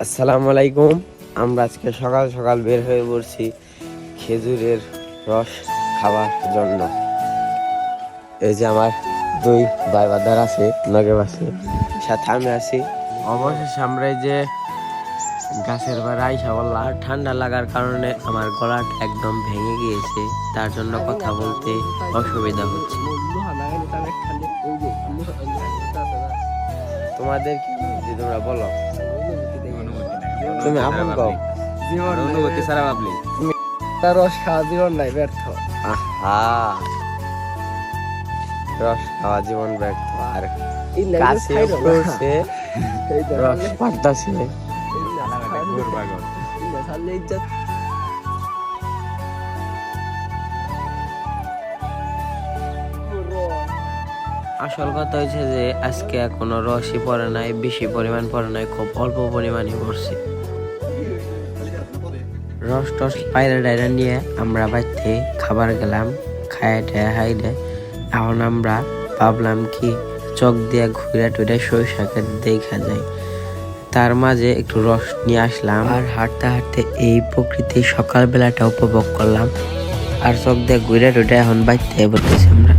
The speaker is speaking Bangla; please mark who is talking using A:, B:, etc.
A: আসসালামু আলাইকুম। আমরা আজকে সকাল সকাল বের হয়ে পড়ছি খেজুরের রস খাওয়ার জন্য। এই যে আমার দুই ভাই বাদার আছে নগে বাসে, সাথে আমি আছি। অবশেষে আমরা এই যে গাছের বাড়ি আইসা বললাম, ঠান্ডা লাগার কারণে আমার গলাটা একদম ভেঙে গিয়েছে, তার জন্য কথা বলতে অসুবিধা হচ্ছে। তোমাদের কি অনুভূতি তোমরা বলো? তুমি আপন কও।
B: জীবন অনুভূতি সারা ভাবলি
A: তুমি
B: রস খাওয়া জীবন নাই ব্যর্থ।
A: আহা, রস খাওয়া জীবন ব্যর্থ। আর গাছে উঠছে রস পাড়তাছে। আসল কথা হয়েছে যে আজকে কোনো রসই পড়ে নাই, বেশি পরিমাণ পড়ে নাই, খুব অল্প পরিমাণই পড়ছে। রস টস পায়রা ডায়রা নিয়ে আমরা বাড়িতে খাবার গেলাম, খায় টায় হাইডে। এখন আমরা ভাবলাম কি চক দিয়ে ঘুরে টুরে সরিষা ক্ষেত দেখা যায়, তার মাঝে একটু রস নিয়ে আসলাম। আর হাঁটতে হাঁটতে এই প্রকৃতি সকালবেলাটা উপভোগ করলাম। আর চক দিয়ে ঘুরে টুরে এখন বাড়িতে বলতেছি আমরা।